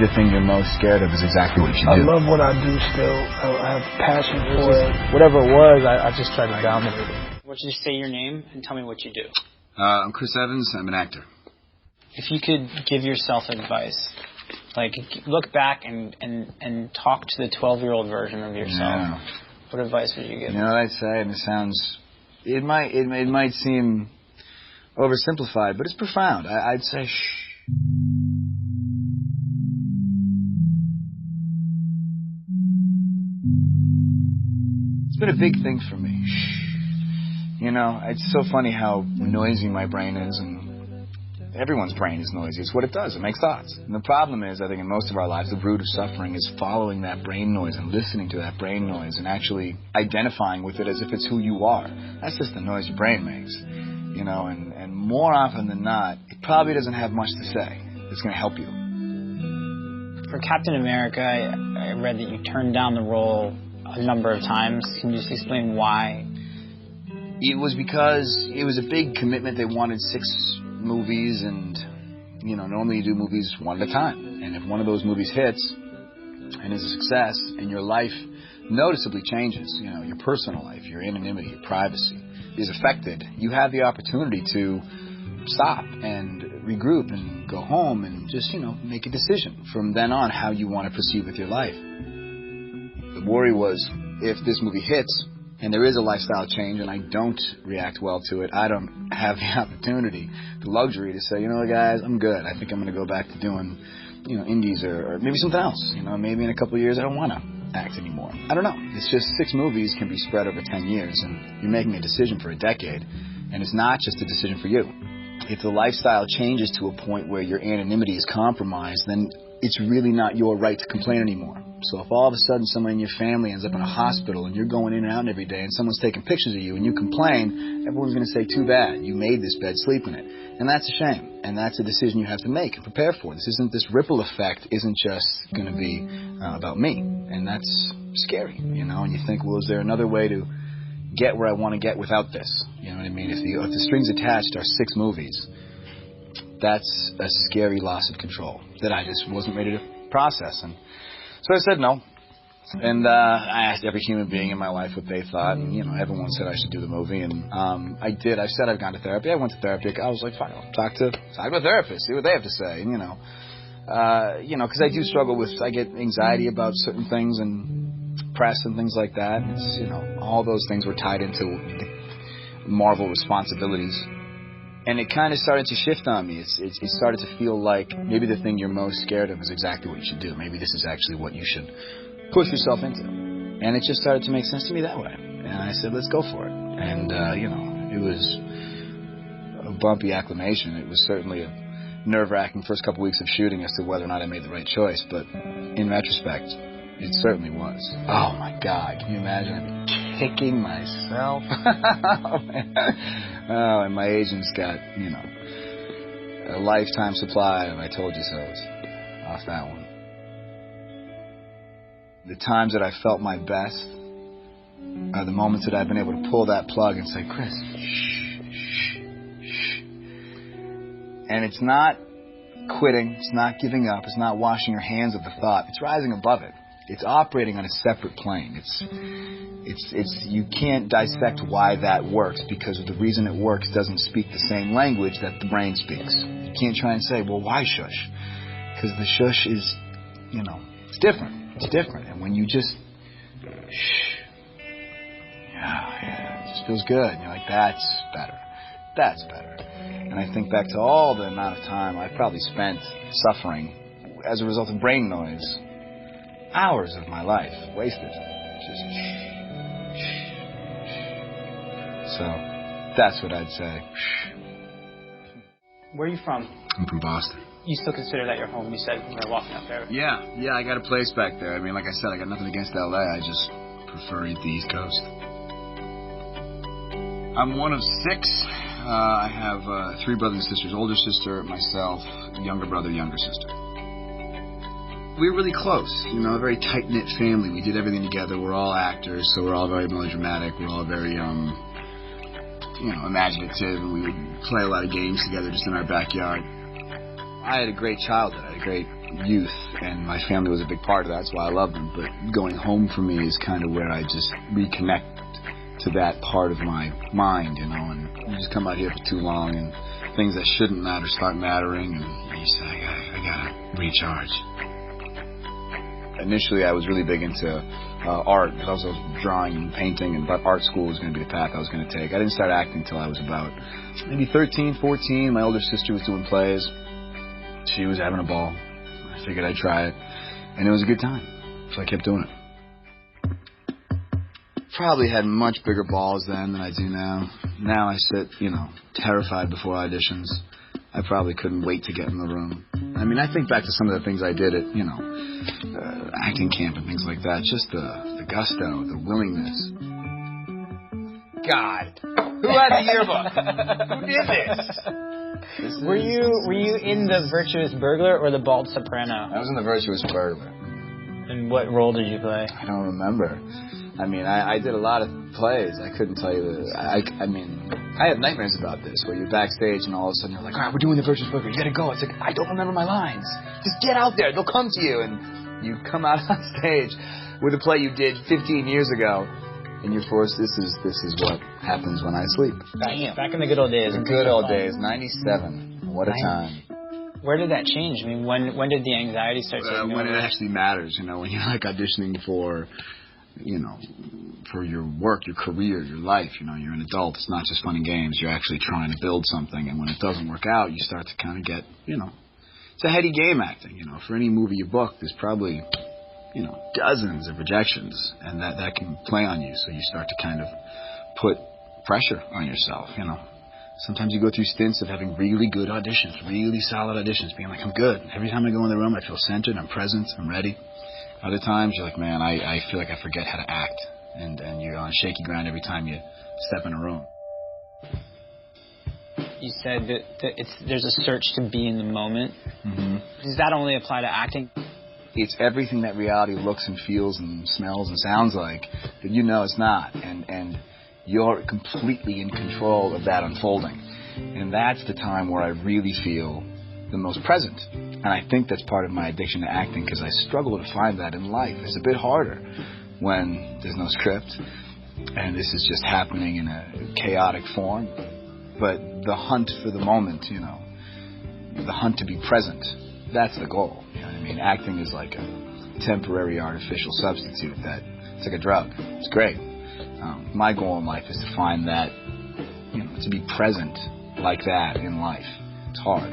maybe the thing you're most scared of is exactly what you do. I love what I do still. I have passion for it. Whatever it was, I just tried to dominate it. Why don't you say your name and tell me what you do? I'm Chris Evans. I'm an actor. If you could give yourself advice, like look back and talk to the 12-year-old version of yourself, what advice would you give? You know what I'd say, and it might seem oversimplified, but it's profound. I'd say shh. It's been a big thing for me. You know, it's so funny how noisy my brain is, and everyone's brain is noisy. It's what it does. It makes thoughts. And the problem is, I think in most of our lives, the root of suffering is following that brain noise and listening to that brain noise and actually identifying with it as if it's who you are. That's just the noise your brain makes. You know, and more often than not, it probably doesn't have much to say that's going to help you. For Captain America, I read that you turned down the role a number of times. Can you just explain why? It was because it was a big commitment. They wanted 6 movies, and, you know, normally you do movies one at a time. And if one of those movies hits and is a success and your life noticeably changes, you know, your personal life, your anonymity, your privacy is affected, you have the opportunity to stop and regroup and go home and just, you know, make a decision from then on how you want to proceed with your life. The worry was, if this movie hits and there is a lifestyle change and I don't react well to it, I don't have the opportunity, the luxury to say, you know, guys, I'm good. I think I'm going to go back to doing, you know, indies or maybe something else. You know, maybe in a couple of years I don't want to act anymore. I don't know. It's just 6 movies can be spread over 10 years, and you're making a decision for a decade, and it's not just a decision for you. If the lifestyle changes to a point where your anonymity is compromised, then it's really not your right to complain anymore. So if all of a sudden someone in your family ends up in a hospital and you're going in and out every day and someone's taking pictures of you and you complain, everyone's going to say, too bad, you made this bed, sleep in it. And that's a shame. And that's a decision you have to make and prepare for. This ripple effect isn't just going to be about me. And that's scary, you know, and you think, well, is there another way to get where I want to get without this? You know what I mean? If the strings attached are 6 movies, that's a scary loss of control that I just wasn't ready to process. And so I said no. And I asked every human being in my life what they thought, and, you know, everyone said I should do the movie, and I did. I said I've gone to therapy. I went to therapy. I was like, fine, I'll talk to a therapist, see what they have to say, and, you know, because I do struggle with, I get anxiety about certain things and press and things like that. It's, you know, all those things were tied into the Marvel responsibilities. And it kind of started to shift on me. It started to feel like maybe the thing you're most scared of is exactly what you should do. Maybe this is actually what you should push yourself into. And it just started to make sense to me that way. And I said, let's go for it. And, you know, it was a bumpy acclimation. It was certainly a nerve-wracking first couple weeks of shooting as to whether or not I made the right choice. But in retrospect, it certainly was. Oh, my God. Can you imagine? I'd be kicking myself. Oh, man. Oh, and my agent's got, you know, a lifetime supply of I told you so's off that one. The times that I felt my best are the moments that I've been able to pull that plug and say, Chris, shh, shh, shh. And it's not quitting, it's not giving up, it's not washing your hands of the thought. It's rising above it. It's operating on a separate plane. It's you can't dissect why that works, because the reason it works doesn't speak the same language that the brain speaks. You can't try and say, well, why shush? Because the shush is, you know, it's different. It's different. And when you just shh, yeah, it just feels good. And you're like, that's better. That's better. And I think back to all the amount of time I've probably spent suffering as a result of brain noise. Hours of my life wasted. Just so that's what I'd say. Where are you from? I'm from Boston. You still consider that your home? You said when we were walking up there. Yeah, I got a place back there. I mean, like I said, I got nothing against LA. I just prefer the East Coast. I'm one of 6. I have 3 brothers and sisters. Older sister, myself, younger brother, younger sister. We were really close, you know, a very tight-knit family. We did everything together. We're all actors, so we're all very melodramatic. We're all very, you know, imaginative. And we would play a lot of games together just in our backyard. I had a great childhood. I had a great youth, and my family was a big part of that. That's why I love them. But going home for me is kind of where I just reconnect to that part of my mind, you know. And you just come out here for too long, and things that shouldn't matter start mattering, and you say, I gotta recharge. Initially, I was really big into art. I was drawing and painting, and art school was going to be the path I was going to take. I didn't start acting until I was about maybe 13, 14. My older sister was doing plays. She was having a ball. I figured I'd try it, and it was a good time, so I kept doing it. Probably had much bigger balls then than I do now. Now I sit, terrified before auditions. I probably couldn't wait to get in the room. I mean, I think back to some of the things I did at, acting camp and things like that. Just the gusto, the willingness. God, who had the yearbook? Who did this? Were you in The Virtuous Burglar or The Bald Soprano? I was in The Virtuous Burglar. And what role did you play? I don't remember. I mean, I did a lot of plays. I couldn't tell you I have nightmares about this, where you're backstage and all of a sudden you're like, all right, we're doing The Virtuous Burglar. You gotta go. It's like, I don't remember my lines. Just get out there. They'll come to you. And you come out on stage with a play you did 15 years ago, and you're forced, this is what happens when I sleep. Back in the good old days. The good old days. 97. What a time. Where did that change? I mean, when did the anxiety start taking over? When it actually matters, when you're like auditioning for, for your work, your career, your life, you're an adult. It's not just fun and games. You're actually trying to build something. And when it doesn't work out, you start to kind of get, it's a heady game acting. For any movie you book, there's probably, dozens of rejections, and that can play on you. So you start to kind of put pressure on yourself, Sometimes you go through stints of having really good auditions, really solid auditions, being like, I'm good. Every time I go in the room, I feel centered, I'm present, I'm ready. Other times, you're like, man, I feel like I forget how to act. And you're on shaky ground every time you step in a room. You said that there's a search to be in the moment. Mm-hmm. Does that only apply to acting? It's everything that reality looks and feels and smells and sounds like, but it's not. And you're completely in control of that unfolding. And that's the time where I really feel the most present. And I think that's part of my addiction to acting, because I struggle to find that in life. It's a bit harder when there's no script and this is just happening in a chaotic form. But the hunt for the moment, the hunt to be present, that's the goal. You know what I mean? Acting is like a temporary artificial substitute it's like a drug. It's great. My goal in life is to find that, to be present like that in life. It's hard.